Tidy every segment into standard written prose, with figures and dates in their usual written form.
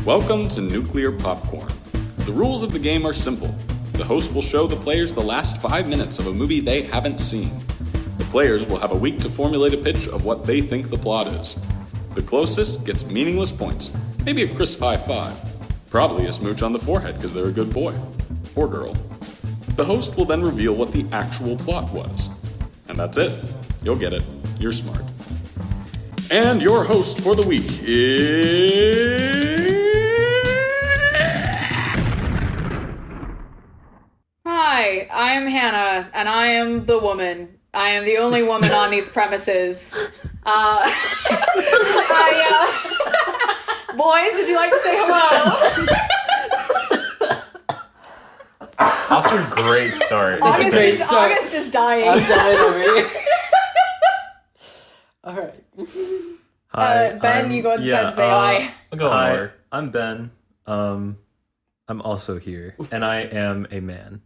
Welcome to Nuclear Popcorn. The rules of the game are simple. The host will show the players the last 5 minutes of a movie they haven't seen. The players will have a week to formulate a pitch of what they think the plot is. The closest gets meaningless points, maybe a crisp high five. Probably a smooch on the forehead because they're a good boy. Or girl. The host will then reveal what the actual plot was. And that's it. You'll get it. You're smart. And your host for the week is... Hi, I'm Hannah, and I am the woman. I am the only woman on these premises. Boys, would you like to say hello? Off to a great start. August is dying. I'm dying over here. All right. Hi, Ben, you go ahead and say hi. I'll go Hi, over. I'm Ben. I'm also here, and I am a man.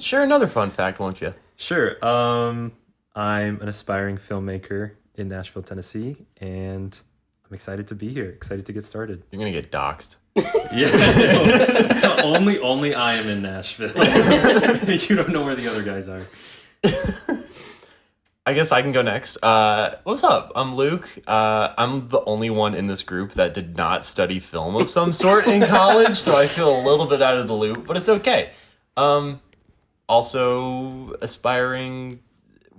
Share another fun fact, won't you? Sure. I'm an aspiring filmmaker in Nashville, Tennessee, and I'm excited to be here. Excited to get started. You're gonna get doxxed. Yeah. only I am in Nashville. You don't know where the other guys are. I guess I can go next. What's up? I'm Luke. I'm the only one in this group that did not study film of some sort in college, so I feel a little bit out of the loop, but it's okay. Also aspiring.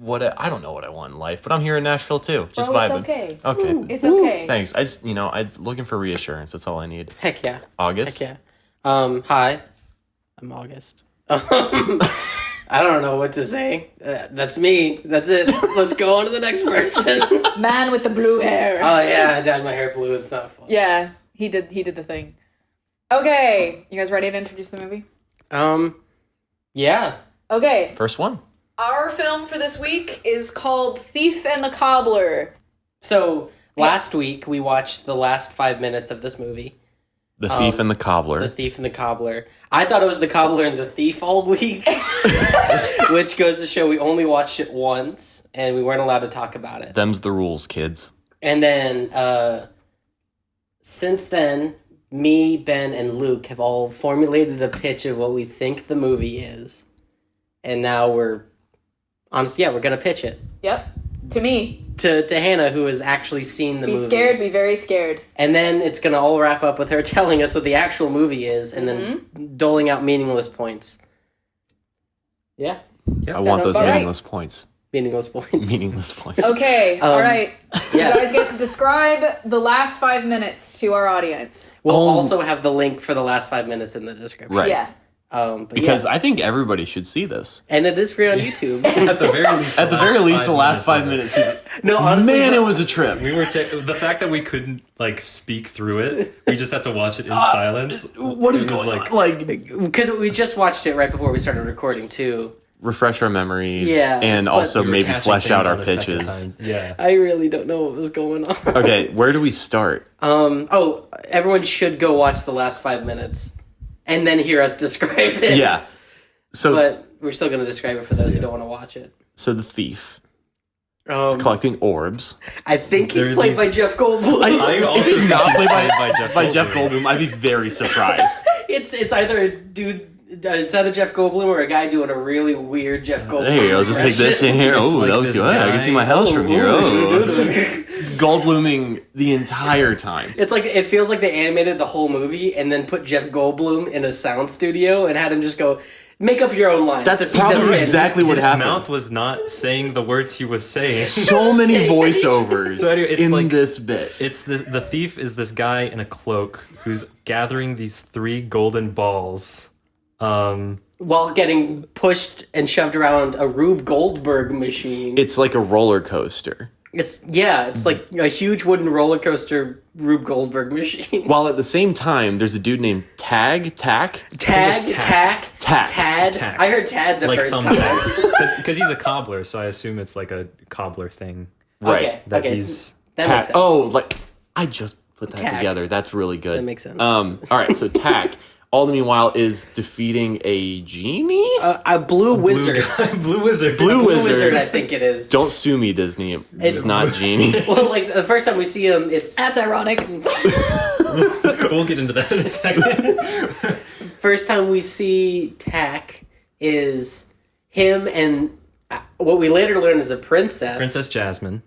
I don't know what I want in life, but I'm here in Nashville too. Just vibing. It's okay. Okay. It's okay. Thanks. I was looking for reassurance. That's all I need. Heck yeah. August. Heck yeah. Hi. I'm August. I don't know what to say. That's me. That's it. Let's go on to the next person. Man with the blue hair. Oh yeah, I dyed my hair blue. It's not fun. Yeah, he did the thing. Okay, you guys ready to introduce the movie? Yeah. Okay. First one. Our film for this week is called Thief and the Cobbler. So last week we watched the last 5 minutes of this movie. The Thief and the Cobbler. The Thief and the Cobbler. I thought it was the Cobbler and the Thief all week, which goes to show we only watched it once and we weren't allowed to talk about it. Them's the rules, kids. And then, since then, me, Ben, and Luke have all formulated a pitch of what we think the movie is. And now we're going to pitch it. Yep. To me. To Hannah, who has actually seen the movie. Be scared, be very scared. And then it's going to all wrap up with her telling us what the actual movie is and then doling out meaningless points. Yeah. I want those about meaningless points. Meaningless points. Meaningless points. Okay, all right. Yeah. You guys get to describe the last 5 minutes to our audience. We'll also have the link for the last 5 minutes in the description. Right. Yeah. Because I think everybody should see this. And it is free on YouTube. At the very least. The last 5 minutes. No, honestly, Man, it was a trip. We were the fact that we couldn't speak through it. We just had to watch it in silence. What is going on? Because we just watched it right before we started recording too. Refresh our memories. Yeah, and also we were maybe catching flesh out things our on a second pitches. time. Yeah. I really don't know what was going on. Okay, where do we start? Everyone should go watch the last 5 minutes and then hear us describe it. Yeah. But we're still going to describe it for those who don't want to watch it. So the thief is collecting orbs. I think he's played by Jeff Goldblum. I also If he's think not he's played by Jeff Goldblum, I'd be very surprised. It's either a dude. It's either Jeff Goldblum or a guy doing a really weird Jeff Goldblum. There you go. Just take this in here. It's Oh, like that was this good. I can see my house from here. Goldbluming the entire time. It's like it feels like they animated the whole movie and then put Jeff Goldblum in a sound studio and had him just go make up your own lines. That's that he doesn't probably say. exactly what His happened. mouth was not saying the words he was saying. So many voiceovers So anyway, it's in like- this bit. It's the thief is this guy in a cloak who's gathering these 3 golden balls. While getting pushed and shoved around a Rube Goldberg machine. It's like a roller coaster. It's like a huge wooden roller coaster Rube Goldberg machine. While at the same time, there's a dude named Tad. Tad. Tack. I heard Tad the first time. Because he's a cobbler, so I assume it's like a cobbler thing. Right. That okay. he's That makes sense. Oh, I just put that Tack. together. That's really good. That makes sense. All right, so Tack. All the meanwhile is defeating a genie? A blue wizard. Blue wizard. Blue Blue wizard. wizard, I think it is. Don't sue me, Disney. It's not genie. Well, like the first time we see him, it's That's ironic. We'll get into that in a second. First time we see Tack is him and what we later learn is a princess. Princess Jasmine.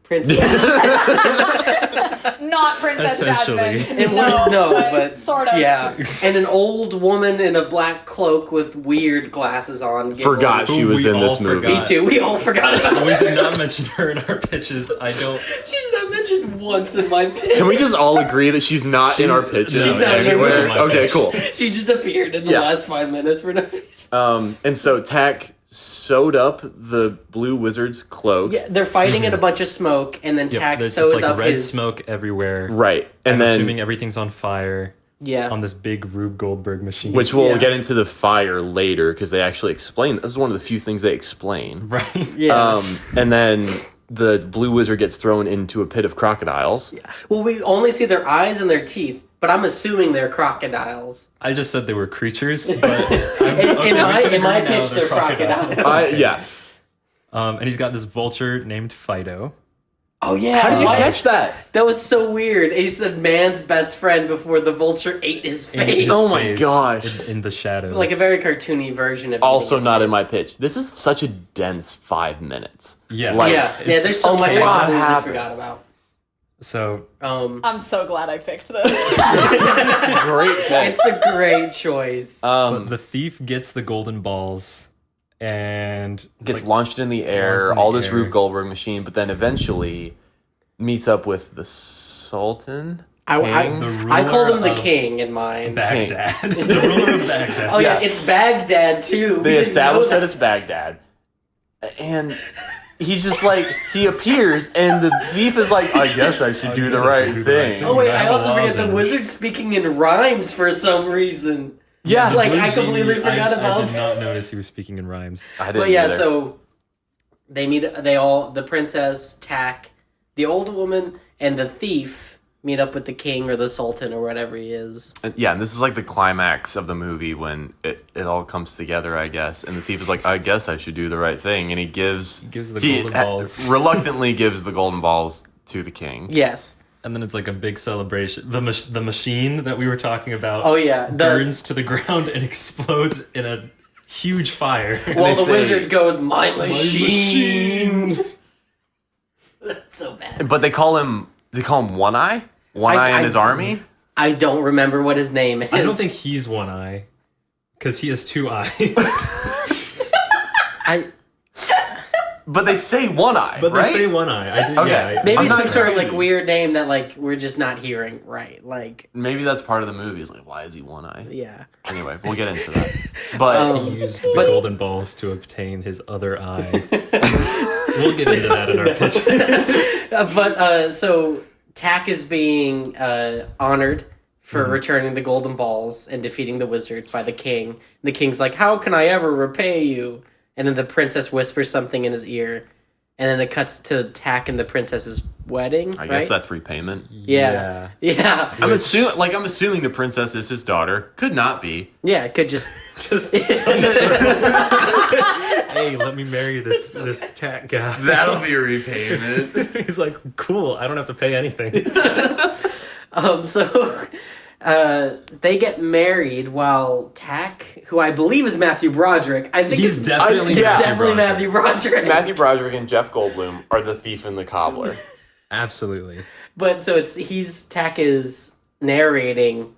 Not Princess Essentially. Jasmine. It wouldn't know, but sort of. yeah. And an old woman in a black cloak with weird glasses on. Forgot she was in this movie. Me too. We all forgot about We her. did not mention her in our pitches. I don't. She's not mentioned once in my pitch. Can we just all agree that she's not in our pitches She's not anywhere? in my Okay, pitch. cool. She just appeared in the Yeah. last 5 minutes for no reason. And so Tack sewed up the blue wizard's cloak. Yeah, they're fighting in a bunch of smoke, and then Yep, Tack there's sews it's like up red his smoke everywhere. Right. And I'm then assuming everything's on fire on this big Rube Goldberg machine. which we'll Yeah. get into the fire later because they actually explain. This is one of the few things they explain. right. Yeah. And then the blue wizard gets thrown into a pit of crocodiles. Well, we only see their eyes and their teeth, but I'm assuming they're crocodiles. I just said they were creatures, but In my pitch, they're crocodiles. Yeah. And he's got this vulture named Fido. Oh yeah. How did you why- catch that? That was so weird. He said man's best friend before the vulture ate his face. Oh my gosh. In the shadows. Like a very cartoony version of Also eating his not in face. my pitch. This is such a dense 5 minutes. Yeah. Like, Yeah, It's there's so much I lot completely happens. forgot about. So I'm so glad I picked this. Great pitch. It's a great choice. but the thief gets the golden balls and Gets like, launched in the air, launched in all the this air. Rube Goldberg machine, but then eventually meets up with the Sultan. I the called him the ruler of king in mine. Baghdad. The ruler of Baghdad. Oh yeah, Yeah. it's Baghdad too. We They didn't established know that it's Baghdad. And he's just like, he appears, and the thief is like, I guess I should do the right thing. Oh wait, I Have a also forget the lozenge. wizard speaking in rhymes for some reason. Yeah, The like, blue I completely genie, forgot I about did not notice he was speaking in rhymes. I didn't But yeah, either. so they meet. The princess, Tack, the old woman, and the thief meet up with the king or the sultan or whatever he is. Yeah, and this is like the climax of the movie when it all comes together, I guess. And the thief is like, I guess I should do the right thing. And he gives the golden balls. Reluctantly gives the golden balls to the king. Yes. And then it's like a big celebration. The machine that we were talking about Oh yeah. burns to the ground and explodes in a huge fire. Well, the say, wizard goes, "My machine." That's so bad. But they call him One Eye? One Eye in his army? I don't remember what his name is. I don't think he's one eye, because he has two eyes. But they say One Eye, But right? they say one eye. I did. Okay. Yeah, Maybe I'm it's not some sort of like crazy. weird name that like we're just not hearing right. Like, Maybe that's part of the movie. Is like, why is he One Eye? yeah. Anyway, we'll get into that. But He used the golden balls to obtain his other eye. We'll get into that in our pitch. So Tack is being honored for Mm-hmm. returning the golden balls and defeating the wizard by the king. The king's like, "How can I ever repay you?" And then the princess whispers something in his ear, and then it cuts to Tack and the princess's wedding. I guess that's repayment. Yeah. I'm assuming the princess is his daughter. Could not be. Yeah, it could just Just hey, let me marry this Tack guy. That'll be a repayment. He's like, cool. I don't have to pay anything. So they get married while Tack, who I believe is Matthew Broderick, I think He's it's definitely yeah. definitely Matthew Broderick. Matthew Broderick and Jeff Goldblum are the thief and the cobbler. Absolutely. But so Tack is narrating.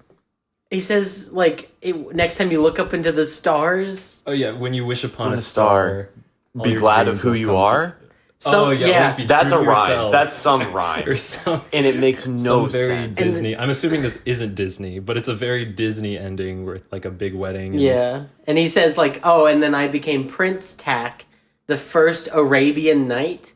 He says like next time you look up into the stars. Oh yeah, when you wish upon On a a star, star, all Be your glad of dreams who will you come are. So, always be That's true a to rhyme. yourself. That's some rhyme. or some And it makes no some very sense. Disney. I'm assuming this isn't Disney, but it's a very Disney ending with like a big wedding. And Yeah, and he says like, "Oh, and then I became Prince Tack, the first Arabian knight."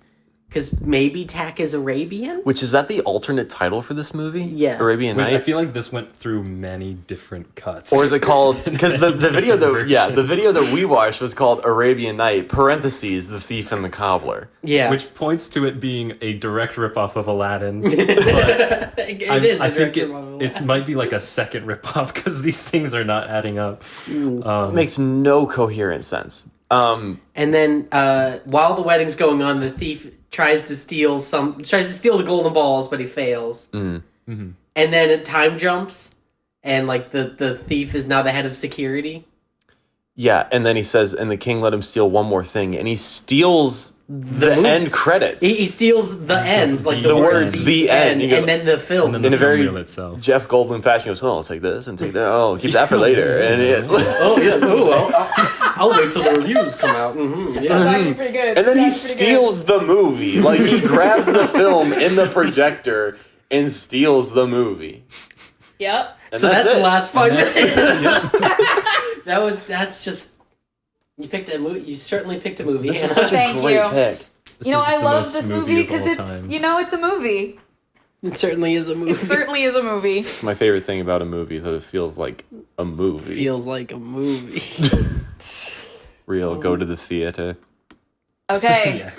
Because maybe Tack is Arabian? Which is that the alternate title for this movie? Yeah. Arabian Which I Night? feel like this went through many different cuts. Or is it called? Because the video Different the versions. video that we watched was called Arabian Night (parentheses The Thief and the Cobbler). Yeah. Which points to it being a direct ripoff of Aladdin. But it is I a think director of it might be like a second ripoff because these things are not adding up. It makes no coherent sense. And then while the wedding's going on, the thief tries to steal the golden balls, but he fails. Mm. Mm-hmm. and then it time jumps, and like the thief is now the head of security. Yeah, and then he says, and the king let him steal one more thing, and he steals the end credits. He steals the end, like the words, the end. He goes, and then the film. And then in a very itself. Jeff Goldblum fashion, he goes, oh, I'll take this and take that. Oh, keep that for later. And Oh yeah. Oh, I'll wait till the reviews come out. Mm-hmm, yeah. That's actually pretty good. and then he That's pretty steals the movie. Like, he grabs the film in the projector and steals the movie. Good. Yep. And So that's the it. last 5 minutes. That's just you picked a movie. You certainly picked a movie. This is such a Thank great you. pick. This You know, is I the love most this movie movie of all because it's, time. it's a movie. It certainly is a movie. It certainly is a movie. It's my favorite thing about a movie is that it feels like a movie. Feels like a movie. Real, go to the theater. Okay. Yeah.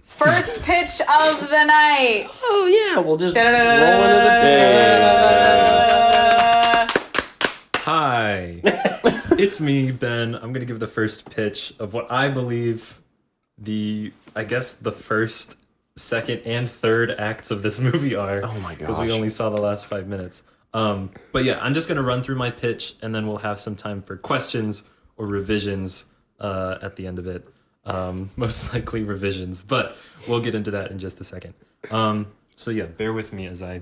First pitch of the night. Oh yeah, we'll just roll into the. Hi, it's me, Ben. I'm gonna give the first pitch of what I believe the first, second, and third acts of this movie are. Oh my Because we gosh. only saw the last 5 minutes. But yeah, I'm just gonna run through my pitch, and then we'll have some time for questions or revisions at the end of it. Most likely revisions, but we'll get into that in just a second. So yeah, bear with me as I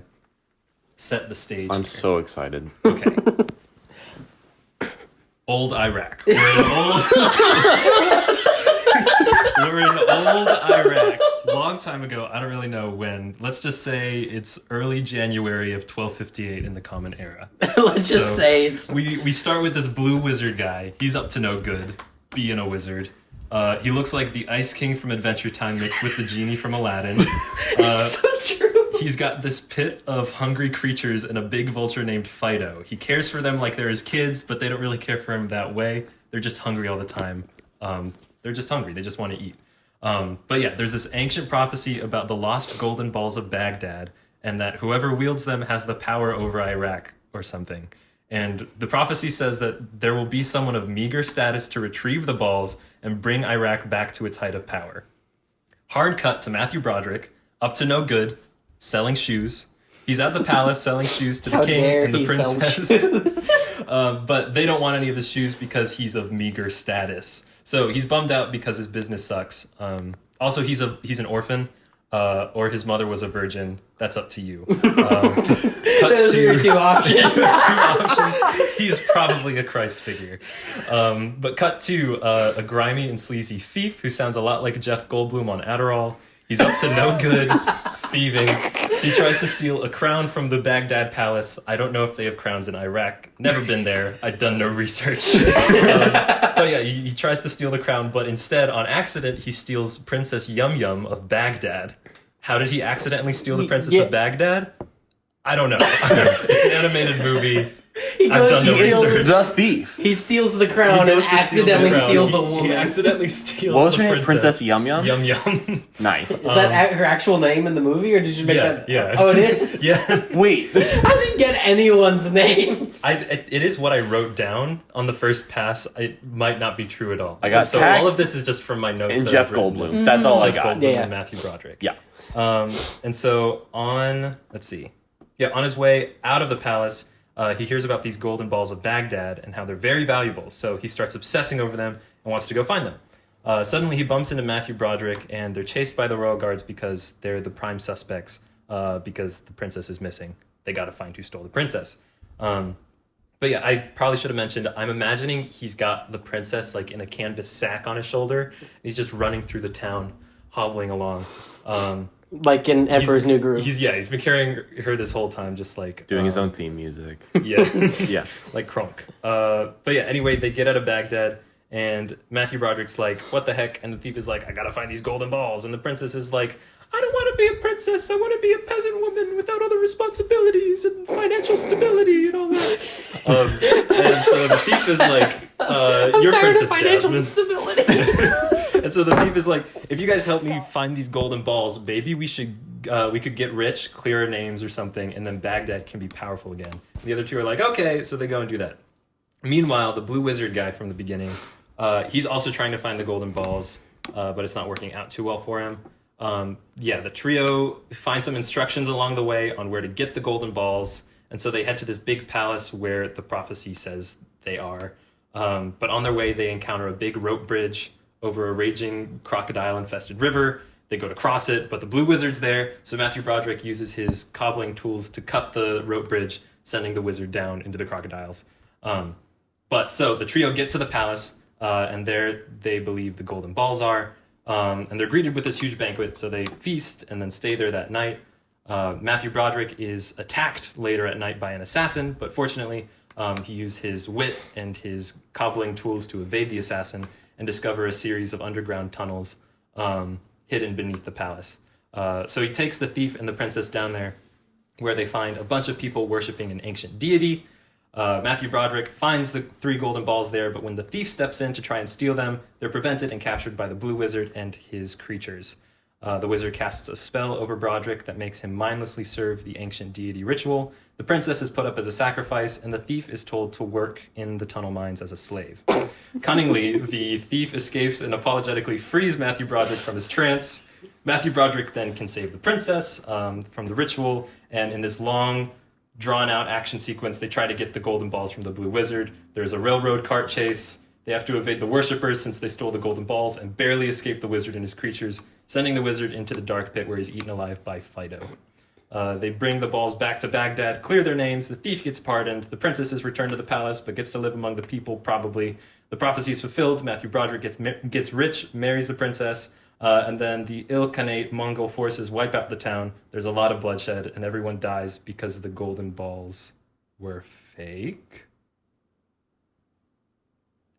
set the stage. I'm here. so excited. Okay. Old Iraq. We're in old Iraq. Long time ago. I don't really know when. Let's just say it's early January of 1258 in the Common Era. Let's just So, say it's. We start with this blue wizard guy. He's up to no good, being a wizard. He looks like the Ice King from Adventure Time mixed with the genie from Aladdin. So true. He's got this pit of hungry creatures and a big vulture named Fido. He cares for them like they're his kids, but they don't really care for him that way. They're just hungry all the time. They're just hungry. They just want to eat. But yeah, there's this ancient prophecy about the lost golden balls of Baghdad, and that whoever wields them has the power over Iraq or something. And the prophecy says that there will be someone of meager status to retrieve the balls and bring Iraq back to its height of power. Hard cut to Matthew Broderick, up to no good, selling shoes. He's at the palace selling shoes to the How king dare and the he sell princess. shoes? But they don't want any of his shoes because he's of meager status. So he's bummed out because his business sucks. Also, he's an orphan, or his mother was a virgin. That's up to you. Those are your two options. Two options. He's probably a Christ figure. But cut to a grimy and sleazy thief who sounds a lot like Jeff Goldblum on Adderall. He's up to no good, thieving. He tries to steal a crown from the Baghdad palace. I don't know if they have crowns in Iraq. Never been there. I've done no research. But yeah, he tries to steal the crown, but instead, on accident, he steals Princess Yum Yum of Baghdad. How did he accidentally steal the Princess of Baghdad? I don't know. It's an animated movie. I've done no research. The thief. He steals the crown and goes to steal the accidentally crown. steals a He woman. accidentally steals What was the her name? Princess Yum Yum? Yum Yum. Nice. Is that her actual name in the movie, or did you make that? Yeah. Oh, it is? Yeah. Wait. I didn't get anyone's names. It is what I wrote down on the first pass. It might not be true at all. I got so Tack all of this is just from my notes. And that Jeff I've written. Goldblum. That's all I Jeff got. Goldblum Yeah. and Matthew Broderick. Yeah. And so on his way out of the palace, he hears about these golden balls of Baghdad and how they're very valuable. So he starts obsessing over them and wants to go find them. Suddenly he bumps into Matthew Broderick, and they're chased by the royal guards because they're the prime suspects because the princess is missing. They got to find who stole the princess. But yeah, I probably should have mentioned, I'm imagining he's got the princess like in a canvas sack on his shoulder. He's just running through the town, hobbling along. Like in Emperor's New Groove. He's been carrying her this whole time, just like Doing his own theme music. Yeah, Yeah. like Kronk. But yeah, anyway, they get out of Baghdad, and Matthew Broderick's like, "What the heck?" And the thief is like, "I gotta find these golden balls." And the princess is like, "I don't want to be a princess. I want to be a peasant woman without other responsibilities and financial stability and all that." And so the thief is like, "You're tired of Princess financial Jasmine." stability. And so the thief is like, if you guys help me find these golden balls, maybe we could get rich, clear our names or something, and then Baghdad can be powerful again. The other two are like, okay, so they go and do that. Meanwhile, the blue wizard guy from the beginning, he's also trying to find the golden balls, but it's not working out too well for him. The trio finds some instructions along the way on where to get the golden balls, And so they head to this big palace where the prophecy says they are. But on their way, they encounter a big rope bridge over a raging crocodile-infested river. They go to cross it, but the Blue Wizard's there. So Matthew Broderick uses his cobbling tools to cut the rope bridge, sending the wizard down into the crocodiles. But so the trio get to the palace, and there they believe the golden balls are. And they're greeted with this huge banquet, so they feast and then stay there that night. Matthew Broderick is attacked later at night by an assassin, but fortunately, he used his wit and his cobbling tools to evade the assassin and discover a series of underground tunnels hidden beneath the palace. So he takes the thief and the princess down there, where they find a bunch of people worshiping an ancient deity. Matthew Broderick finds the 3 golden balls there, but when the thief steps in to try and steal them, they're prevented and captured by the Blue Wizard and his creatures. The wizard casts a spell over Broderick that makes him mindlessly serve the ancient deity ritual. The princess is put up as a sacrifice, and the thief is told to work in the tunnel mines as a slave. Cunningly, the thief escapes and apologetically frees Matthew Broderick from his trance. Matthew Broderick then can save the princess from the ritual, and in this long, drawn-out action sequence, they try to get the golden balls from the Blue Wizard. There's a railroad cart chase. They have to evade the worshippers since they stole the golden balls and barely escape the wizard and his creatures, sending the wizard into the dark pit where he's eaten alive by Fido. They bring the balls back to Baghdad, clear their names, the thief gets pardoned, the princess is returned to the palace but gets to live among the people, probably. The prophecy is fulfilled, Matthew Broderick gets rich, marries the princess, and then the Ilkhanate Mongol forces wipe out the town. There's a lot of bloodshed, and everyone dies because the golden balls were fake.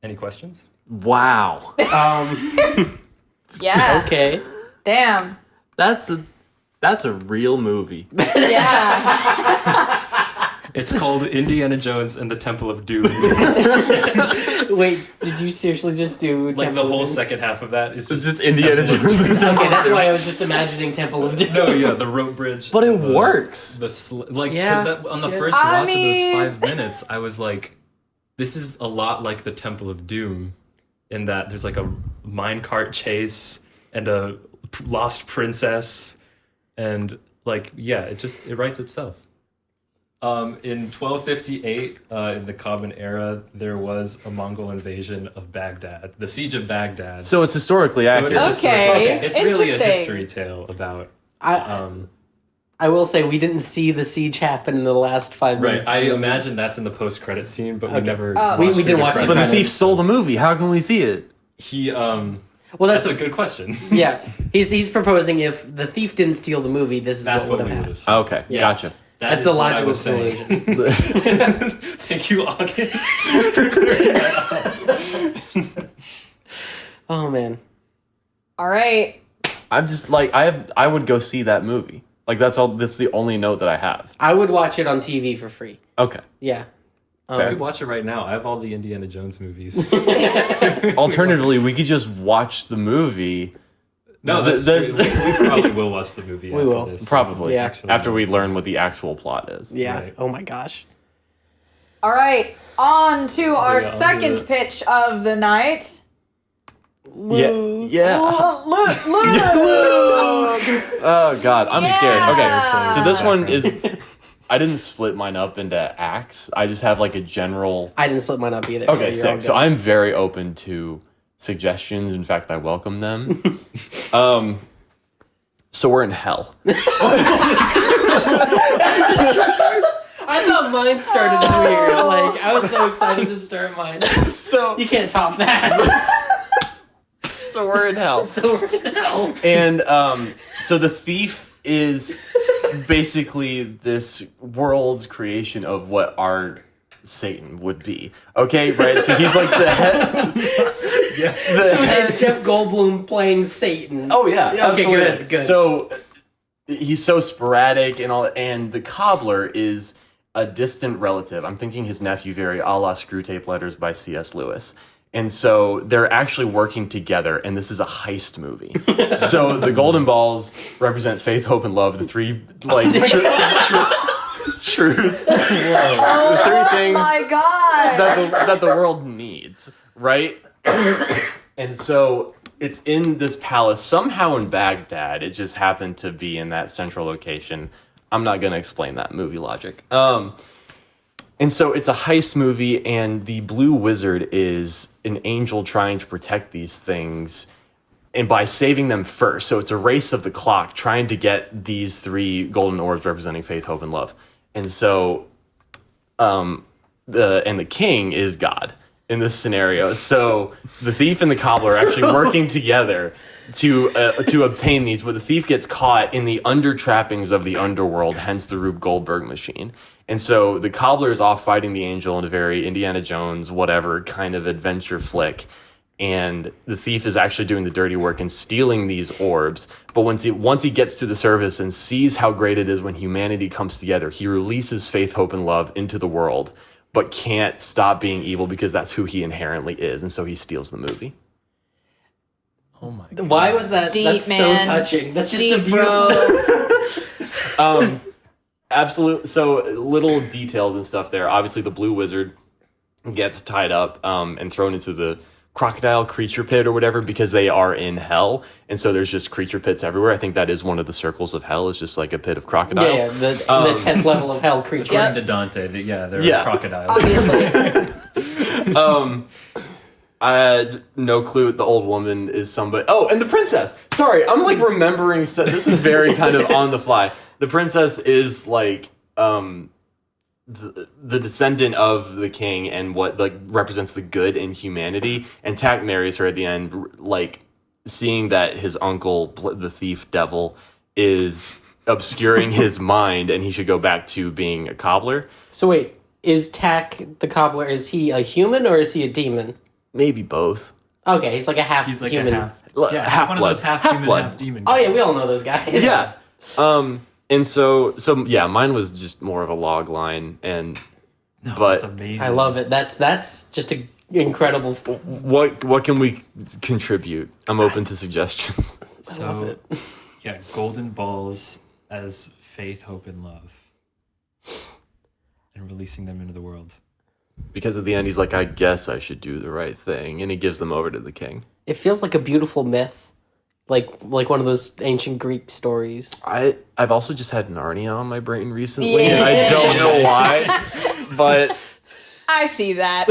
Any questions? Wow. Yeah. Okay. Damn. That's a real movie. Yeah. It's called Indiana Jones and the Temple of Doom. Wait, did you seriously just do Like Temple the whole of Doom? second half of that is It's just just Indiana Temple of Jones. Doom. Okay, that's why I was just imagining Temple of Doom. No, yeah, the rope bridge. But it the- works. Like, Yeah. because on the Yeah. first I watch mean- of those 5 minutes, I was like, this is a lot like the Temple of Doom, in that there's like a minecart chase and a lost princess, and like, yeah, it writes itself. In 1258, in the Common Era, there was a Mongol invasion of Baghdad, the siege of Baghdad. So it's historically So it accurate. is Okay, historical. It's really a interesting. history tale about. I will say we didn't see the siege happen in the last 5 Right, minutes. I imagine that's in the post-credit scene, but we never. Oh. We watched didn't the watch the But the credits. thief stole the movie. How can we see it? He Well, that's that's a good question. yeah. He's proposing if the thief didn't steal the movie, this is That's what what would we have would happened. have said. Okay, Yes. gotcha. That That's is the what I logical was saying. conclusion. Thank you, August. Oh man. All right. I'm just like I would go see that movie. Like that's the only note that I have. I would watch it on TV for free. Okay. Yeah. I Fair. could watch it right now. I have all the Indiana Jones movies. Alternatively, we could just watch the movie. No, that's true. We probably will watch the movie. We after will. this. Probably. Yeah. Actually, After we learn what the actual plot is. Yeah. Right. Oh my gosh. All right. On to our yeah, on to second it. pitch of the night. Yeah. Yeah. Luke. Oh God, I'm scared. Yeah. Okay. So this one is. I didn't split mine up into acts. I just have like a general. I didn't split mine up either. Okay, so you're all sick. So good. I'm very open to suggestions. In fact, I welcome them. So we're in hell. I thought mine started weird. Like I was so excited to start mine. So You can't top that. we're in hell. So we're in hell. And so the thief is basically this world's creation of what our Satan would be. Okay, right? So he's like the head. So it's Jeff Goldblum playing Satan. Oh yeah, Okay, absolutely. good. So he's so sporadic and all, and the cobbler is a distant relative. I'm thinking his nephew, very a la Screw Tape Letters by C.S. Lewis. And so they're actually working together, and this is a heist movie. So the golden balls represent faith, hope, and love. The three truths, the three things My God. that the world needs, right? And so it's in this palace, somehow in Baghdad. It just happened to be in that central location. I'm not going to explain that movie logic. And so it's a heist movie, and the Blue Wizard is an angel trying to protect these things, and by saving them first. So it's a race of the clock, trying to get these 3 golden orbs representing faith, hope, and love. And so the king is God in this scenario. So the thief and the cobbler are actually working together to obtain these, but the thief gets caught in the under trappings of the underworld, hence the Rube Goldberg machine. And so the cobbler is off fighting the angel in a very Indiana Jones, whatever kind of adventure flick. And the thief is actually doing the dirty work and stealing these orbs. But once he gets to the surface and sees how great it is when humanity comes together, he releases faith, hope, and love into the world, but can't stop being evil because that's who he inherently is. And so he steals the movie. Oh my God. Why was that? Deep, That's man. so touching. That's just Deep, a beautiful. Absolutely. So little details and stuff there. Obviously, the Blue Wizard gets tied up and thrown into the crocodile creature pit or whatever because they are in hell. And so there's just creature pits everywhere. I think that is one of the circles of hell, is just like a pit of crocodiles. Yeah, the 10th level of hell creatures. Yep. According to Dante, they're crocodiles. Obviously. I had no clue the old woman is somebody. Oh, and the princess. Sorry, I'm like remembering. This is very kind of on the fly. The princess is like the descendant of the king and what like represents the good in humanity. And Tack marries her at the end, like seeing that his uncle, the thief devil, is obscuring his mind, and he should go back to being a cobbler. So wait, is Tack the cobbler? Is he a human or is he a demon? Maybe both. Okay, he's like a half He's like human. a half Half one of blood. those half Half human, blood. half demon. Oh yeah, guys. we all know those guys. Yeah. And so yeah, mine was just more of a log line, and but That's amazing. I love it. That's just an incredible. what can we contribute? I'm open to suggestions. So, I love it. yeah, golden balls as faith, hope, and love, and releasing them into the world. Because at the end, he's like, I guess I should do the right thing, and he gives them over to the king. It feels like a beautiful myth, like one of those ancient Greek stories. I've also just had Narnia on my brain recently. Yeah. And I don't know why, but I see that.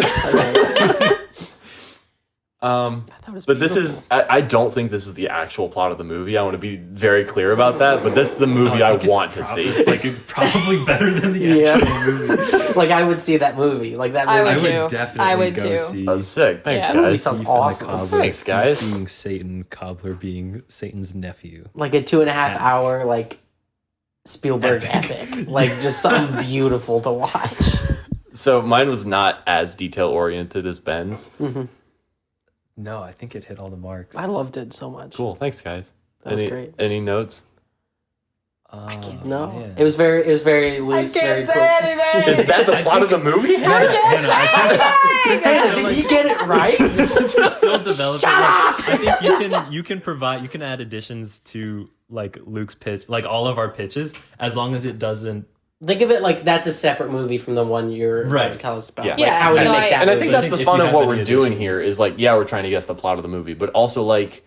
but this is I don't think this is the actual plot of the movie. I want to be very clear about that. But that's the movie I want to see. It's like probably better than the Yeah. actual movie. Like I would see that movie. Like that I movie. I would would too. definitely I would go too. see. That's sick. Thanks, Yeah. That movie guys. sounds Thief and the awesome. Cobbler. Thanks, Thief guys. being Satan, Cobbler being Satan's nephew. Like a 2.5 hour like Spielberg epic. Like just something beautiful to watch. So mine was not as detail oriented as Ben's. No, I think it hit all the marks. I loved it so much. Cool. Thanks, guys. That was great. Any notes? No, man. it was very I loose, can't very say cool. anything. Is that the plot of the movie? Hannah, since Hey, it's did still, he get it right? since it's still developing, I think you can add additions to like Luke's pitch, like all of our pitches, as long as it doesn't. Think of it like that's a separate movie from the one you're about Right. to tell us about. Yeah. Like, Yeah, how would you no, make that And I movie? think that's the if fun you of have what any we're doing additions. here is like, yeah, we're trying to guess the plot of the movie, but also like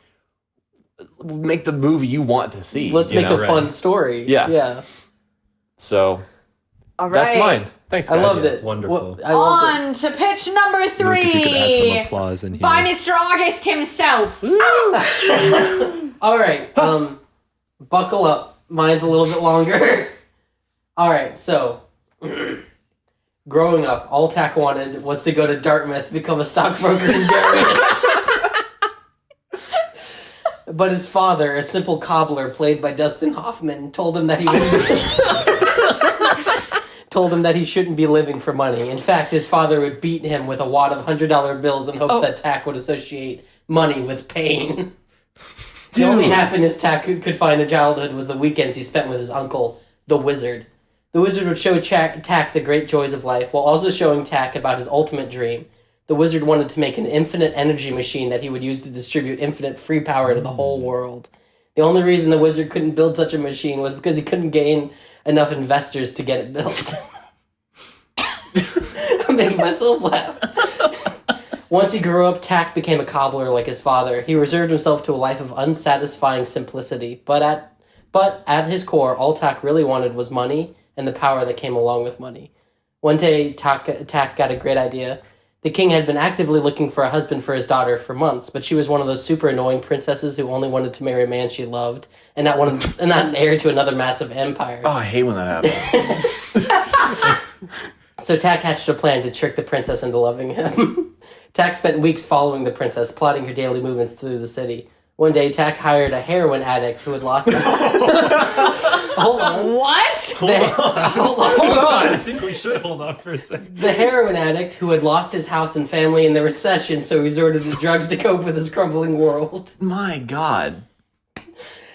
make the movie you want to see. Let's you make know? a fun story. Yeah. Yeah. So All right. that's mine. Thanks, I guys. loved it. Wonderful. I loved it. On to pitch number Luke, if you could add some 3 applause in here. by Mr. August himself. All right. Buckle up. Mine's a little bit longer. All right. So, growing up, all Tack wanted was to go to Dartmouth, become a stockbroker, and get rich. But his father, a simple cobbler played by Dustin Hoffman, told him that he shouldn't be living for money. In fact, his father would beat him with a wad of $100 bills in hopes that Tack would associate money with pain. The only happiness Tack could find in childhood was the weekends he spent with his uncle, the Wizard. The Wizard would show Tack the great joys of life, while also showing Tack about his ultimate dream. The Wizard wanted to make an infinite energy machine that he would use to distribute infinite free power to the whole world. The only reason the Wizard couldn't build such a machine was because he couldn't gain enough investors to get it built. I'm making myself laugh. Once he grew up, Tack became a cobbler like his father. He reserved himself to a life of unsatisfying simplicity, but But at his core, all Tak really wanted was money and the power that came along with money. One day, Tak got a great idea. The king had been actively looking for a husband for his daughter for months, but she was one of those super annoying princesses who only wanted to marry a man she loved and not an heir to another massive empire. Oh, I hate when that happens. So Tak hatched a plan to trick the princess into loving him. Tak spent weeks following the princess, plotting her daily movements through the city. One day, Tak hired a heroin addict who had lost his... Hold on. What? Hold on. I think we should hold on for a second. The heroin addict who had lost his house and family in the recession, so he resorted to drugs to cope with his crumbling world. My God.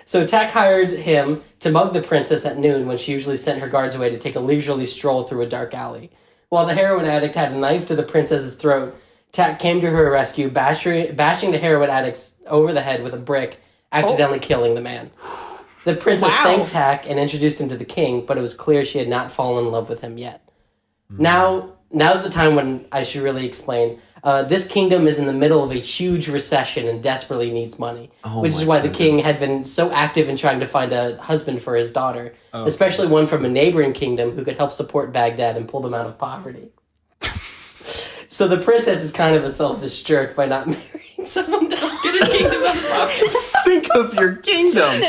So Tak hired him to mug the princess at noon when she usually sent her guards away to take a leisurely stroll through a dark alley. While the heroin addict had a knife to the princess's throat, Tak came to her rescue, bashing the heroin addict over the head with a brick, accidentally killing the man. The princess thanked Tak and introduced him to the king, but it was clear she had not fallen in love with him yet. Now's the time when I should really explain. This kingdom is in the middle of a huge recession and desperately needs money, which is why the king had been so active in trying to find a husband for his daughter, especially one from a neighboring kingdom who could help support Baghdad and pull them out of poverty. So the princess is kind of a selfish jerk by not marrying someone to help get her kingdom out of poverty. Think of your kingdom.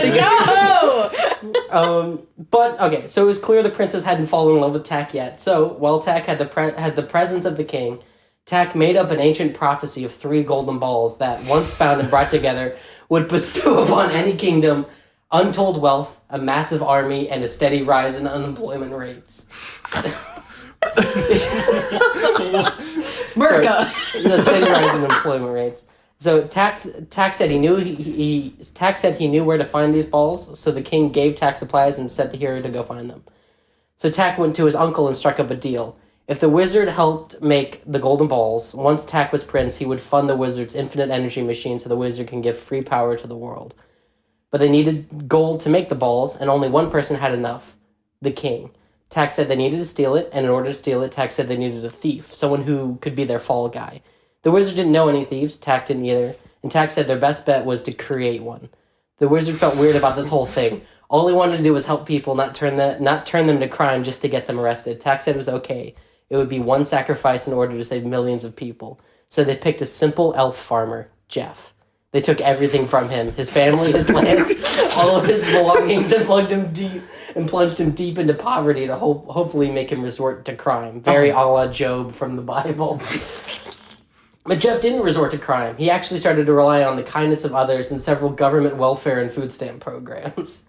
No! But okay, so it was clear the princess hadn't fallen in love with Tak yet. So while Tak had the presence of the king, Tak made up an ancient prophecy of 3 golden balls that, once found and brought together, would bestow upon any kingdom untold wealth, a massive army, and a steady rise in unemployment rates. Merca. The steady rise in employment rates. So Tak said he knew where to find these balls. So the king gave Tak supplies and sent the hero to go find them. So Tak went to his uncle and struck up a deal. If the wizard helped make the golden balls, once Tak was prince, he would fund the wizard's infinite energy machine so the wizard can give free power to the world. But they needed gold to make the balls, and only one person had enough: the king. Tak said they needed to steal it, and in order to steal it, Tak said they needed a thief, someone who could be their fall guy. The wizard didn't know any thieves, Tak didn't either, and Tak said their best bet was to create one. The wizard felt weird about this whole thing. All he wanted to do was help people, not turn them to crime just to get them arrested. Tak said it was okay. It would be one sacrifice in order to save millions of people. So they picked a simple elf farmer, Jeff. They took everything from him, his family, his land, all of his belongings, and plunged him deep into poverty to hopefully make him resort to crime. Very a la Job from the Bible. But Jeff didn't resort to crime. He actually started to rely on the kindness of others and several government welfare and food stamp programs.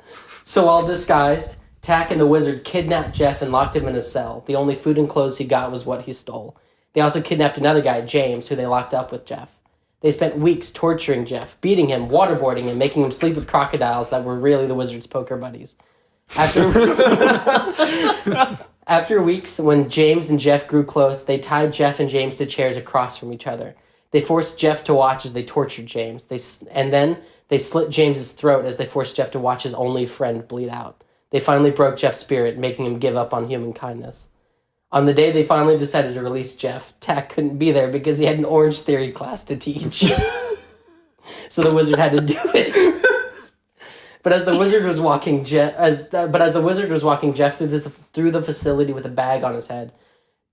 So while disguised, Tak and the wizard kidnapped Jeff and locked him in a cell. The only food and clothes he got was what he stole. They also kidnapped another guy, James, who they locked up with Jeff. They spent weeks torturing Jeff, beating him, waterboarding him, making him sleep with crocodiles that were really the wizard's poker buddies. After weeks, when James and Jeff grew close, they tied Jeff and James to chairs across from each other. They forced Jeff to watch as they tortured James. And then they slit James's throat as they forced Jeff to watch his only friend bleed out. They finally broke Jeff's spirit, making him give up on human kindness. On the day they finally decided to release Jeff, Tak couldn't be there because he had an Orange Theory class to teach. So the wizard had to do it. But as the wizard was walking Jeff through the facility with a bag on his head,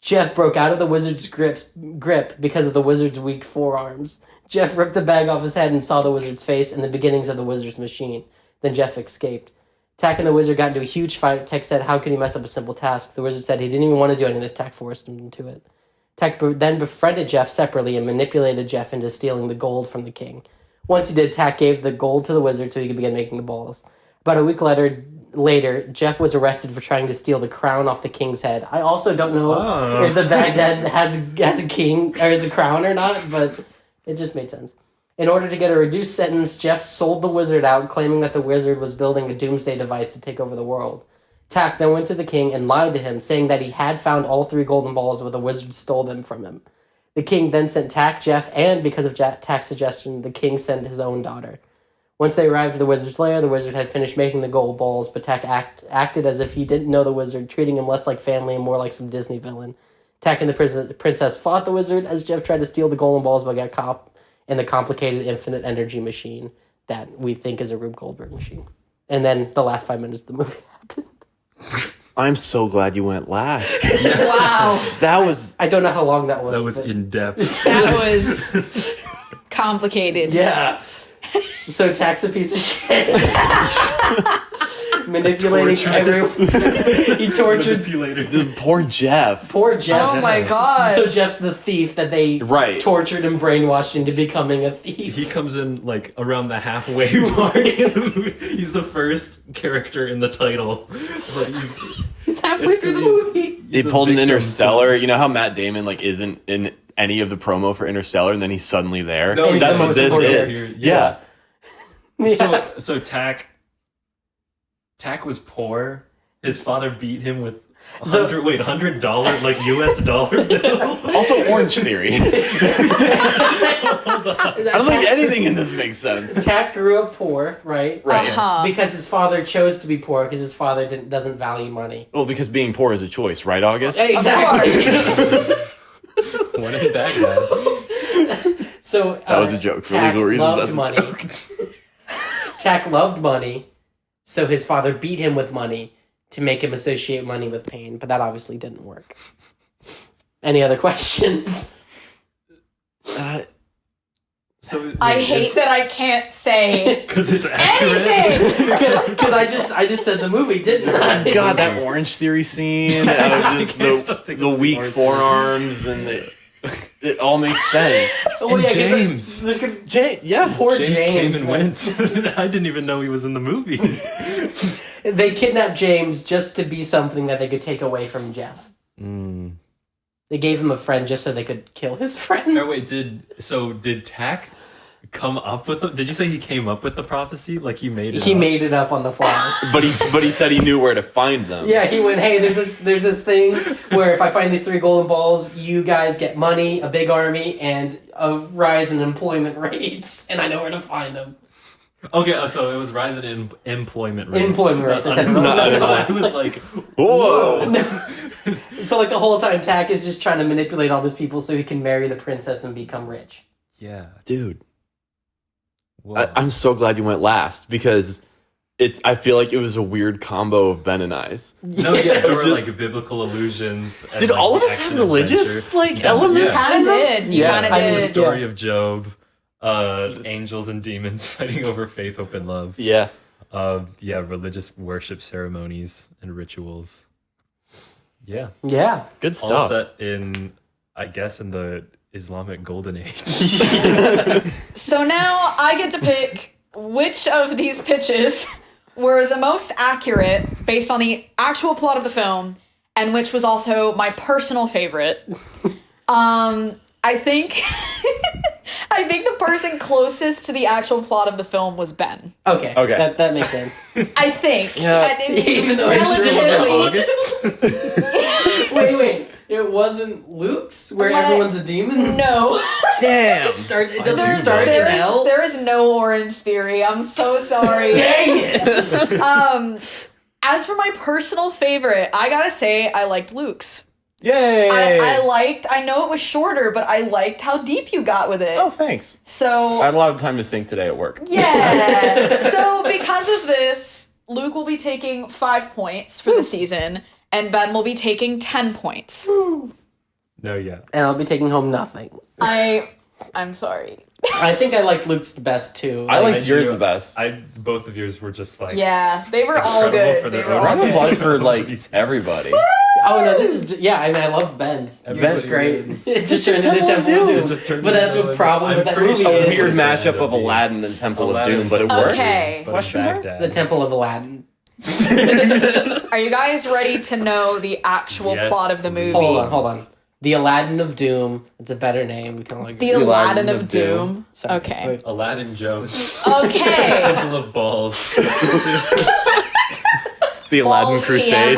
Jeff broke out of the wizard's grip because of the wizard's weak forearms. Jeff ripped the bag off his head and saw the wizard's face and the beginnings of the wizard's machine. Then Jeff escaped. Tak and the wizard got into a huge fight. Tak said, how could he mess up a simple task? The wizard said he didn't even want to do any of this. Tak forced him into it. Tak then befriended Jeff separately and manipulated Jeff into stealing the gold from the king. Once he did, Tak gave the gold to the wizard so he could begin making the balls. About a week later, Jeff was arrested for trying to steal the crown off the king's head. I also don't know if the Baghdad has a king or has a crown or not, but it just made sense. In order to get a reduced sentence, Jeff sold the wizard out, claiming that the wizard was building a doomsday device to take over the world. Tak then went to the king and lied to him, saying that he had found all 3 golden balls, but the wizard stole them from him. The king then sent Tak, Jeff, and because of Tak's suggestion, the king sent his own daughter. Once they arrived at the wizard's lair, the wizard had finished making the gold balls, but Tak acted as if he didn't know the wizard, treating him less like family and more like some Disney villain. Tak and the princess fought the wizard as Jeff tried to steal the golden balls, but got caught in the complicated infinite energy machine that we think is a Rube Goldberg machine. And then the last 5 minutes of the movie happened. I'm so glad you went last. Wow. That was I don't know how long that was. That was but- in depth. That was complicated. Yeah. So Tack's a piece of shit. Manipulating Torturous. everyone. He tortured Manipulator. the poor Jeff. poor Jeff. Oh my gosh. So Jeff's the thief that they Right. tortured and brainwashed into becoming a thief. He comes in like around the halfway mark in the movie. He's the first character in the title. But He's halfway It's through the 'cause he's- movie. They he's a pulled an victim Interstellar. You know how Matt Damon like isn't in any of the promo for Interstellar, and then he's suddenly there. No, he's that's the what most this important is. character. Yeah. So Tack was poor. His father beat him with $100 like US dollar bill. Also, Orange Theory. Hold on. I don't think anything in this makes sense. Tack grew up poor, right? Right. Uh-huh. Because his father chose to be poor because his father doesn't value money. Well, because being poor is a choice, right, August? Exactly. When ain't that bad? So That was a joke. For Tack legal reasons, loved that's a money. joke. Tack loved money, so his father beat him with money to make him associate money with pain, but that obviously didn't work. Any other questions? So I hate that I can't say because it's accurate. anything. Because I just said the movie, didn't I? God, that Orange Theory scene, I can't just stop the thinking of weak Orange forearms, and it all makes sense. Well, And 'cause James. there's gonna- Yeah. poor James James, came and man. went. I didn't even know he was in the movie. They kidnapped James just to be something that they could take away from Jeff. They gave him a friend just so they could kill his friend. Oh, wait, did Tack come up with did you say he came up with the prophecy? Like he made it He up? made it up on the fly. But he said he knew where to find them. Yeah, he went, hey, there's this thing where if I find these 3 golden balls, you guys get money, a big army, and a rise in employment rates, and I know where to find them. Okay, so it was rising in employment rates. Employment rates. I said, That's no, why I that's was like, Whoa! So like the whole time, Tack is just trying to manipulate all these people so he can marry the princess and become rich. yeah. Dude, Whoa. I'm so glad you went last because I feel like it was a weird combo of Ben and I's. No, yeah, there were Just- like biblical allusions. And, Did like, all of the us have action religious adventure. like elements? You kind of did. You Yeah. kind of I mean, The did. story of Job, angels and demons fighting over faith, hope, and love. Yeah. Religious worship ceremonies and rituals. Yeah, Yeah. Good all stuff. set in, I guess, in the Islamic Golden Age. So now I get to pick which of these pitches were the most accurate based on the actual plot of the film, and which was also my personal favorite. I think I think the person closest to the actual plot of the film was Ben. Okay. Okay. That makes sense. I think. Yeah. And it- Even though Are you it's sure just it wasn't August? Wait. It wasn't Luke's where What? everyone's a demon? No. Damn. It doesn't There- start in there is- hell? there is no Orange Theory. I'm so sorry. Dang it! As for my personal favorite, I gotta say I liked Luke's. Yay! I know it was shorter, but I liked how deep you got with it. Oh, thanks. So I had a lot of time to think today at work. yeah. So because of this, Luke will be taking 5 points for the season, and Ben will be taking 10 points. No, yeah. And I'll be taking home nothing. I'm sorry. I think I liked Luke's the best too. I liked I yours do- the best. Both of yours were just like, Yeah, they were all Incredible good. for They their were own all Round of good. applause for like Reasons. everybody. Oh no, this is I loved Ben's. Yours Ben's was great. is- It just It's turned just into Temple of Temple of Doom. Doom. It just turned But that's into what a- problem I'm with that pretty movie sure A it is. weird was mashup gonna of be Aladdin and Temple of Aladdin's Doom, but it Temple of works. Okay. Doom, but in Question mark? Baghdad. The Temple of Aladdin. Are you guys ready to know the actual Yes. plot of the movie? Hold on. The Aladdin of Doom. It's a better name. We can all agree. The Aladdin Aladdin of of Doom. Doom. Sorry. Okay. Aladdin Jones. Okay. Temple of Balls. The Aladdin Balls Crusade.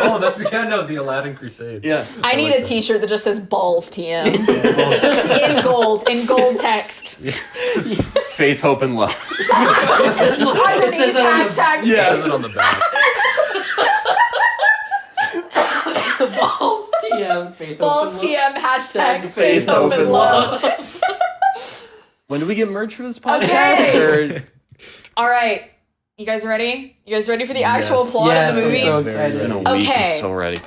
Oh, that's the Aladdin Crusade. Yeah. I need like a that. t-shirt that just says balls TM. in gold text. Faith, hope, and love. Underneath says that on the- hashtag It says it on the back. Balls TM. Faith balls Open Love. TM hashtag Faith, faith hope, open and love. When do we get merch for this Okay. podcast? Or- All right. You guys ready? You guys ready for the actual Yes. plot Yes, of the I'm movie? so It's excited. been a week. Okay. I'm so ready.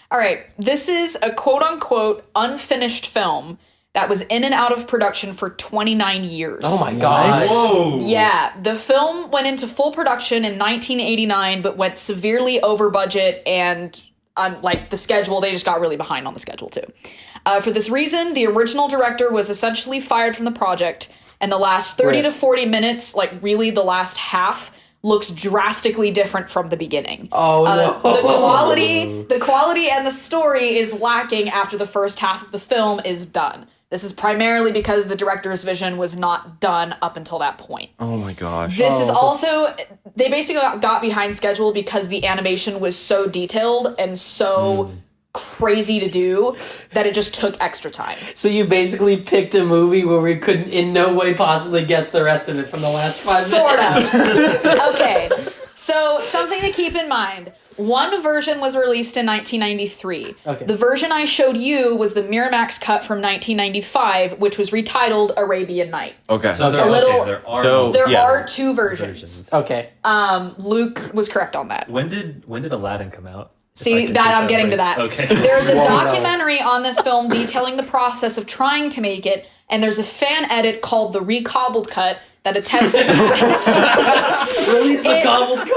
All right, this is a quote-unquote unfinished film that was in and out of production for 29 years. Oh my gosh. Whoa. Yeah, the film went into full production in 1989, but went severely over budget and on the schedule. They just got really behind on the schedule too. For this reason, the original director was essentially fired from the project, and the last 30 to 40 minutes, really the last half, looks drastically different from the beginning. Oh no. The quality and the story is lacking after the first half of the film is done. This is primarily because the director's vision was not done up until that point. Oh my gosh. This is also, they basically got behind schedule because the animation was so detailed and so crazy to do that it just took extra time. So you basically picked a movie where we couldn't in no way possibly guess the rest of it from the last 5 minutes. Sort of. Okay, so something to keep in mind. One version was released in 1993. Okay. The version I showed you was the Miramax cut from 1995, which was retitled Arabian Night. Okay. So there, A little- there are So- There Yeah. are two versions. Okay. Luke was correct on that. When did Aladdin come out? If I See, can that take I'm getting to break. that. Okay. There's a Whoa, no. documentary on this film detailing the process of trying to make it, and there's a fan edit called the Recobbled Cut that attempts to Release the gobbled cut.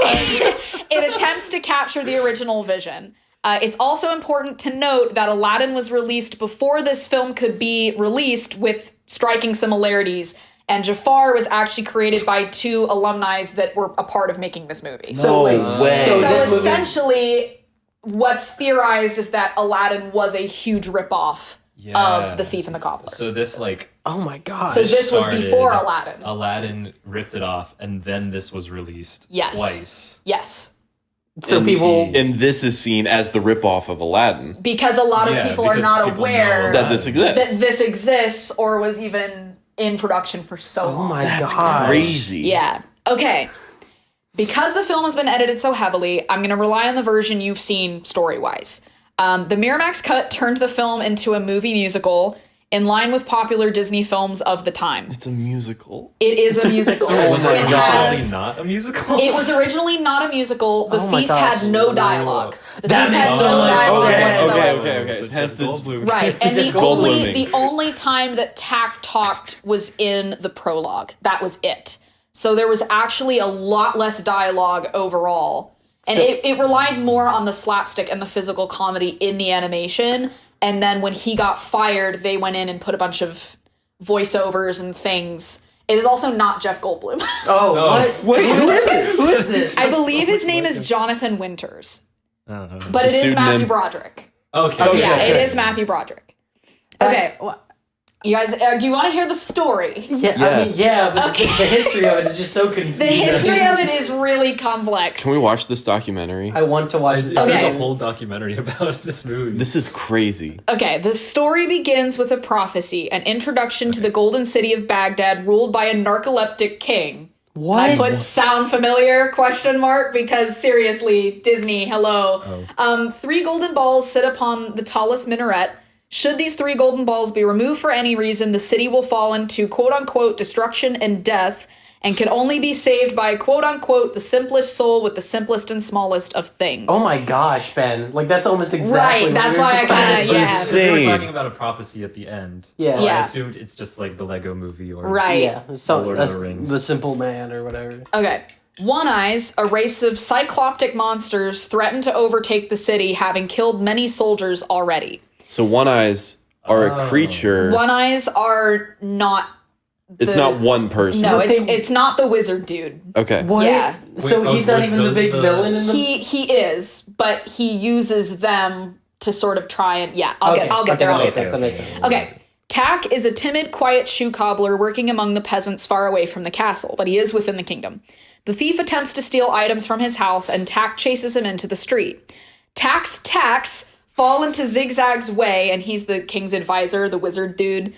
it attempts to capture the original vision. It's also important to note that Aladdin was released before this film could be released, with striking similarities. And Jafar was actually created by two alumni that were a part of making this movie. So wait. way. So So this movie. essentially, what's theorized is that Aladdin was a huge ripoff of The Thief and the Cobbler. So this Oh my gosh. So this was started- before Aladdin. Aladdin ripped it off, and then this was released Yes. twice. Yes. So people. And this is seen as the ripoff of Aladdin. Because a lot of Yeah, people are because not people aware know That this exists. that this exists or was even in production for so Oh long. my That's gosh. crazy. Yeah. Okay. Because the film has been edited so heavily, I'm going to rely on the version you've seen story-wise. The Miramax cut turned the film into a movie musical in line with popular Disney films of the time. It's a musical. It is a musical. Was my it God. originally not a musical? It was originally not a musical. The Oh my Thief gosh. had no dialogue. The That Thief makes had so no much dialogue sense. whatsoever. Okay. So It has Jeff the- Goldblum. Right, and Jeff the Goldbluming. only time that Tack talked was in the prologue. That was it. So there was actually a lot less dialogue overall. And So- it relied more on the slapstick and the physical comedy in the animation. And then when he got fired, they went in and put a bunch of voiceovers and things. It is also not Jeff Goldblum. Oh, what? Wait, who is it? Who is this? I believe his name is Jonathan Winters. I don't know. But it It's a is Matthew pseudonym. Broderick. Okay. Yeah, okay. it is Matthew Broderick. Okay. You guys, do you want to hear the story? Yeah, I mean, Yes. yeah, but Okay. the history of it is just so confusing. The history of it is really complex. Can we watch this documentary? I want to watch this. There's Okay. a whole documentary about this movie. This is crazy. Okay, the story begins with a prophecy, an introduction to the golden city of Baghdad ruled by a narcoleptic king. What? I put sound familiar question mark because seriously, Disney, hello. 3 golden balls sit upon the tallest minaret. Should these 3 golden balls be removed for any reason, the city will fall into quote-unquote destruction and death and can only be saved by quote-unquote the simplest soul with the simplest and smallest of things. Oh my gosh, Ben! Like that's almost exactly. Right, that's what why you're I kinda- supposed to yeah. Because they were Insane. talking about a prophecy at the end. Yeah. So Yeah. I assumed it's just like the Lego movie or Right. Yeah, so Lord of that's the Rings. the Simple Man or whatever. Okay. One Eyes, a race of cycloptic monsters, threaten to overtake the city, having killed many soldiers already. So One Eyes are a creature. One Eyes are not. It's not one person. No, But it's not the wizard dude. Okay. What? Yeah. So Wait, he's oh, not were even the those big the- villain in the. He is, but he uses them to sort of try and I'll get there. I'll get there. That makes sense. Okay. Tack is a timid, quiet shoe cobbler working among the peasants far away from the castle, but he is within the kingdom. The thief attempts to steal items from his house, and Tack chases him into the street. Tack's tacks fall into Zigzag's way, and he's the king's advisor, the wizard dude.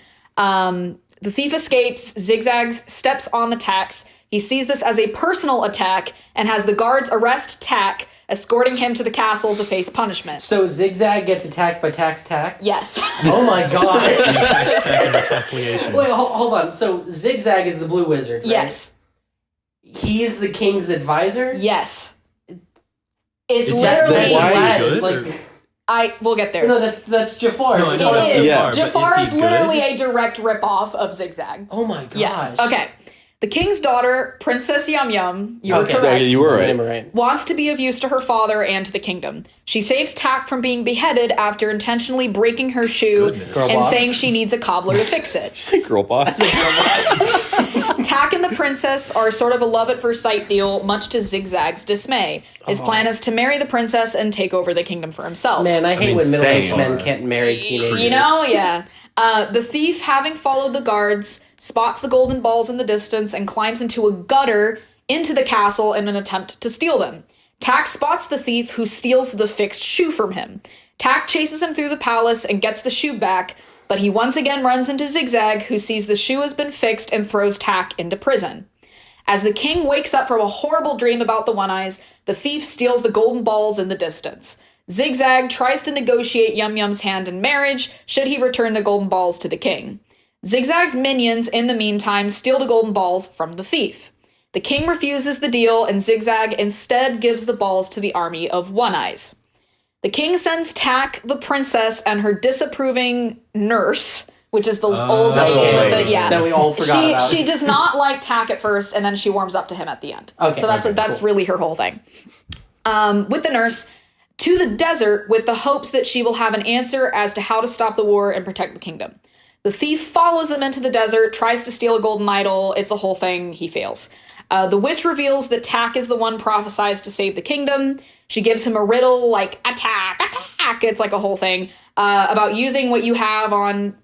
The thief escapes. Zigzag steps on the Tacks. He sees this as a personal attack and has the guards arrest Tack, escorting him to the castle to face punishment. So Zigzag gets attacked by Tax. Yes. Oh my god. Tax and retaliation. Wait, hold on. So Zigzag is the blue wizard, right? Yes. he's the king's advisor? Yes. It's Is literally. that good, Like, we'll get there. no, that's Jafar. No, I It know that's is. Yeah. but Jafar is he literally good? a direct ripoff of Zigzag. Oh my gosh. Yes. Okay. The king's daughter, Princess Yum Yum, you were Okay. correct, Yeah, you were I'm right. wants to be of use to her father and to the kingdom. She saves Tak from being beheaded after intentionally breaking her shoe Goodness. Girl and boss. saying she needs a cobbler to fix it. She's a girl boss. Tak and the princess are sort of a love at first sight deal, much to Zigzag's dismay. His plan is to marry the princess and take over the kingdom for himself. Man, I hate mean, when middle-aged same. men can't marry teenagers. You know, yeah. The thief, having followed the guards, spots the golden balls in the distance and climbs into a gutter into the castle in an attempt to steal them. Tak spots the thief, who steals the fixed shoe from him. Tak chases him through the palace and gets the shoe back, but he once again runs into Zigzag, who sees the shoe has been fixed and throws Tak into prison. As the king wakes up from a horrible dream about the One-Eyes, the thief steals the golden balls in the distance. Zigzag tries to negotiate Yum Yum's hand in marriage should he return the golden balls to the king. Zigzag's minions, in the meantime, steal the golden balls from the thief. The king refuses the deal, and Zigzag instead gives the balls to the army of One-Eyes. The king sends Tak, the princess, and her disapproving nurse, which is the old that's lady with right. the, yeah. That we all forgot about. She does not like Tak at first, and then she warms up to him at the end. Okay, So that's okay, that's cool. really her whole thing. With the nurse, to the desert with the hopes that she will have an answer as to how to stop the war and protect the kingdom. The thief follows them into the desert, tries to steal a golden idol. It's a whole thing. He fails. The witch reveals that Tak is the one prophesized to save the kingdom. She gives him a riddle like, attack, attack. It's like a whole thing about using what you have on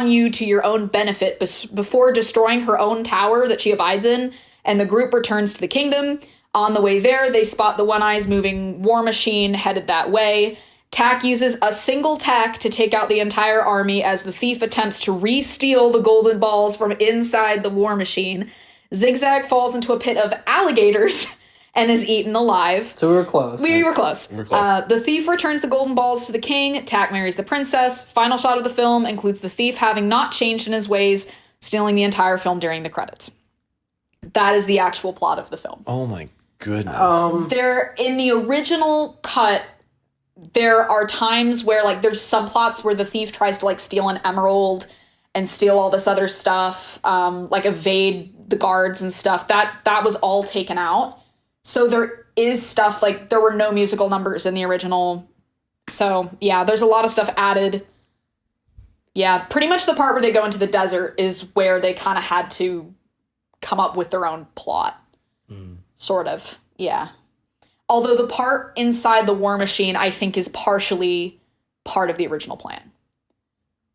you to your own benefit before destroying her own tower that she abides in. And the group returns to the kingdom. On the way there, they spot the One-Eyes moving war machine headed that way. Tak uses a single tack to take out the entire army as the thief attempts to re-steal the golden balls from inside the war machine. Zigzag falls into a pit of alligators and is eaten alive. So we were close. We were close. were close. The thief returns the golden balls to the king. Tak marries the princess. Final shot of the film includes the thief having not changed in his ways, stealing the entire film during the credits. That is the actual plot of the film. Oh my goodness. There, in the original cut, there are times where like there's subplots where the thief tries to like steal an emerald and steal all this other stuff, like evade the guards and stuff. That was all taken out. So there is stuff like there were no musical numbers in the original. So yeah, there's a lot of stuff added. Yeah, pretty much the part where they go into the desert is where they kind of had to come up with their own plot. Sort of, yeah. Although the part inside the war machine, I think, is partially part of the original plan.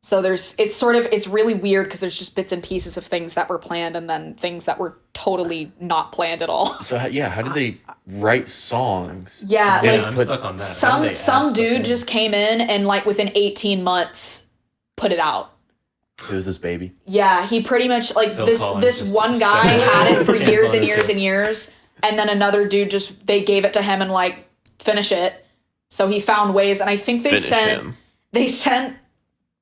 So it's really weird because there's just bits and pieces of things that were planned and then things that were totally not planned at all. So how did they write songs? Yeah, Yeah, like I'm stuck on that. How do they add some stuff dude in? just came in and like within 18 months put it out. It was this baby. Yeah, he pretty much like Phil this Collins just one stuck guy his had it for hands years on and his years and hips. years, and then another dude they gave it to him and like finish it. So he found ways, and I think they sent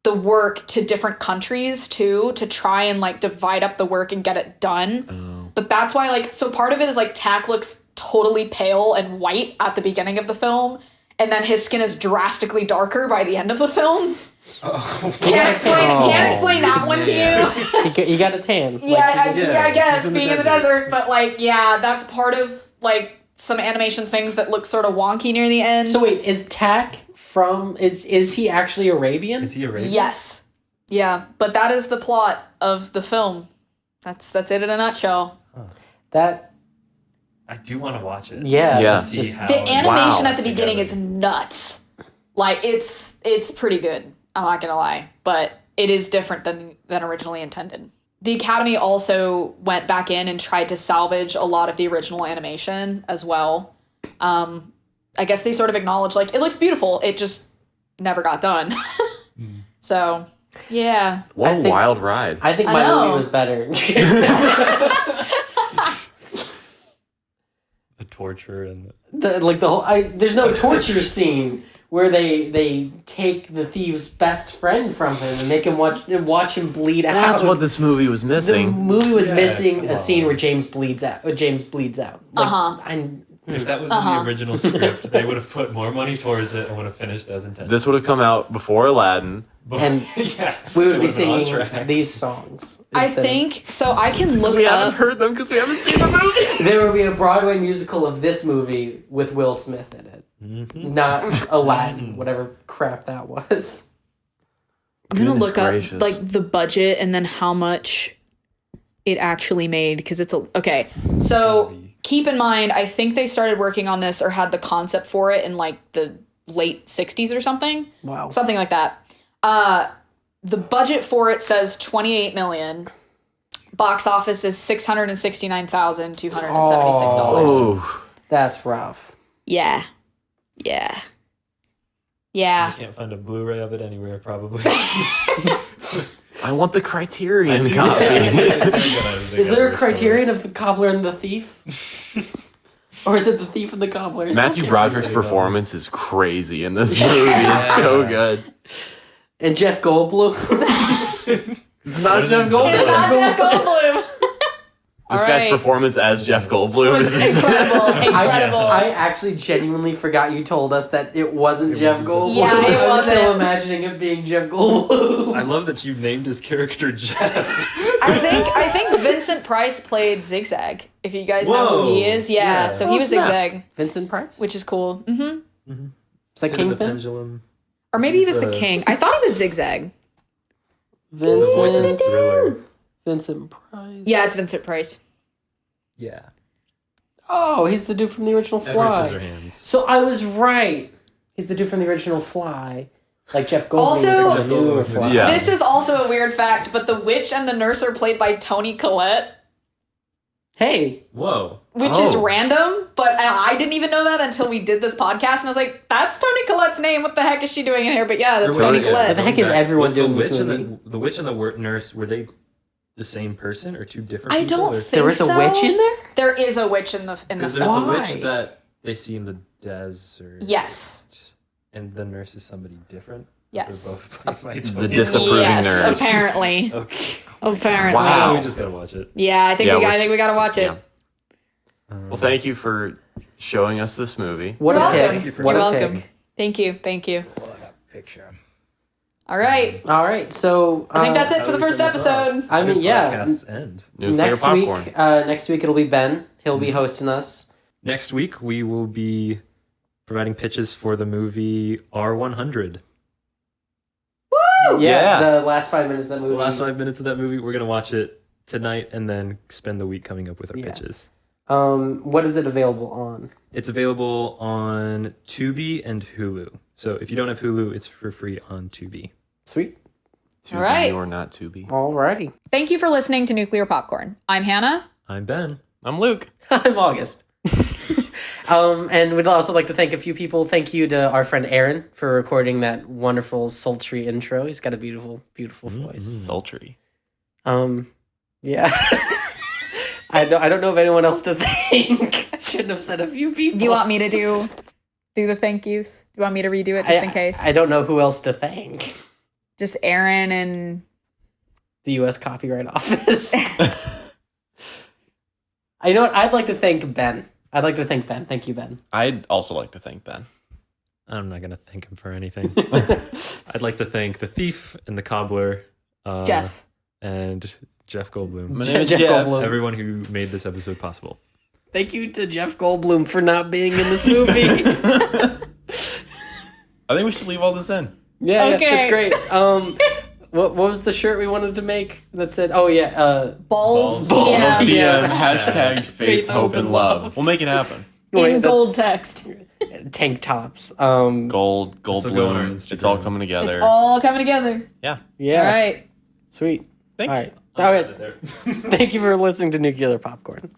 the work to different countries too to try and like divide up the work and get it done. Oh. But that's why like so part of it is like Tak looks totally pale and white at the beginning of the film, and then his skin is drastically darker by the end of the film. Can't explain that one to you. You got a tan. Yeah, Like, you just- I guess he's in the being in the desert, but like, yeah, that's part of like some animation things that look sort of wonky near the end. So wait, is Tak from? Is he actually Arabian? Is he Arabian? Yes, yeah, but that is the plot of the film. That's it in a nutshell. That I do want to watch it. yeah. Yeah. It's just, how The it animation wow. at the beginning together. is nuts. Like it's pretty good. I'm not gonna lie, but it is different than originally intended. The Academy also went back in and tried to salvage a lot of the original animation as well. I guess they sort of acknowledged like it looks beautiful. It just never got done. So yeah. What I a think- wild ride. I think I my know. movie was better. The torture and the whole. There's no torture scene where they take the thief's best friend from him and make him watch him bleed out. That's what this movie was The missing. movie was missing come a scene on. where James bleeds out. if that was in the original script, they would have put more money towards it and would have finished as intended. This would have come out before Aladdin. And yeah, we would it be would've been on singing track. these songs. I instead of- think so. I can look We haven't up. heard them because we haven't seen the movie. there would be a Broadway musical of this movie with Will Smith in it, not Aladdin, whatever crap that was. I'm gonna Goodness look gracious. up like the budget and then how much it actually made because it's okay. So gotta be. keep in mind, I think they started working on this or had the concept for it in like the late '60s or something. Wow. Something like that. The budget for it says $28 million. Box office is $669,276. Oh, That's rough. Yeah. I can't find a Blu-ray of it anywhere, probably. I want the Criterion I copy. Is there a criterion of the Cobbler and the Thief? Or is it the Thief and the Cobbler? Matthew Something. Broderick's performance is crazy in this movie. It's so good. And Jeff Goldblum. It's not Jeff It's Goldblum. not Jeff Goldblum. This All guy's right. performance as Jeff Goldblum It was is incredible. Incredible. I actually genuinely forgot you told us that it wasn't Jeff Goldblum. Yeah, it I was still wasn't. imagining it being Jeff Goldblum. I love that you named his character Jeff. I think Vincent Price played Zigzag. If you guys know who he Whoa. is, yeah. Yeah. So he Oh, was snap. Zigzag, Vincent Price? which is cool. Hmm. Is that Head of the Kingpin? Pendulum. Or maybe he was He's, the king. I thought he was Zigzag. The voice in Vincent. Thriller. Vincent Price. Yeah, it's Vincent Price. Yeah. Oh, he's the dude from the original Edward Fly. Scissorhands. So I was right. He's the dude from the original Fly. Like Jeff Goldblum Also- was from the newer Fly. Yeah. This is also a weird fact, but the witch and the nurse are played by Toni Collette, Hey, Whoa. which is Oh. random, but I didn't even know that until we did this podcast, and I was like, that's Toni Collette's name. What the heck is she doing in here? But yeah, that's Or Toni wait, Collette. What the heck is everyone Was doing the this witch movie? and the witch and the nurse, were they the same person or two different I people? don't Or- think there is a so. witch in there? There is a witch in the Because film. there's the Why? witch that they see in the desert. Yes. And the nurse is somebody different. Yes. They're both played by The Toni. disapproving yes, nurse. apparently. Okay. Apparently. Wow. We just gotta watch it. Yeah, I think Yeah, I think we gotta watch it. Yeah. Well, thank you for showing us this movie. What You're a welcome. pick. You're What a welcome. pick. Thank you. Thank you. Picture. All right. All right, so I think that's it for the how do we first sum this up? episode. I mean, yeah. Podcasts end. Nuclear Next popcorn. week, it'll be Ben. He'll be hosting us. Next week we will be providing pitches for the movie R100. Yeah. The last 5 minutes of that The movie. last 5 minutes of that movie, we're gonna watch it tonight and then spend the week coming up with our Yeah. pitches. What is it available on? It's available on Tubi and Hulu. So if you don't have Hulu, it's for free on Tubi. Sweet. To All right. be or not to be. Alrighty. Thank you for listening to Nuclear Popcorn. I'm Hannah. I'm Ben. I'm Luke. I'm August. And we'd also like to thank a few people. Thank you to our friend Aaron for recording that wonderful sultry intro. He's got a beautiful, beautiful voice. Sultry. Yeah. I don't know of anyone else to thank. I shouldn't have said a few people. Do you want me to do the thank yous? Do you want me to redo it just in case? I don't know who else to thank. Just Aaron and The U.S. Copyright Office. You know what? I'd like to thank Ben. Thank you, Ben. I'd also like to thank Ben. I'm not gonna thank him for anything. I'd like to thank the thief and the cobbler, Jeff. and Jeff Goldblum. My name is Jeff Jeff. Goldblum. Everyone who made this episode possible. Thank you to Jeff Goldblum for not being in this movie. I think we should leave all this in. Yeah, Okay. it's great. What was the shirt we wanted to make that said? Oh yeah, Balls. Balls. Yeah. Yeah. Hashtag faith, hope, and love. We'll make it happen. In gold text. tank tops. Gold This'll go on our bloom. It's all Instagram. coming together. It's all coming together. Yeah. Yeah, All right. sweet. Thank All you. right, all right. Thank you for listening to Nuclear Popcorn.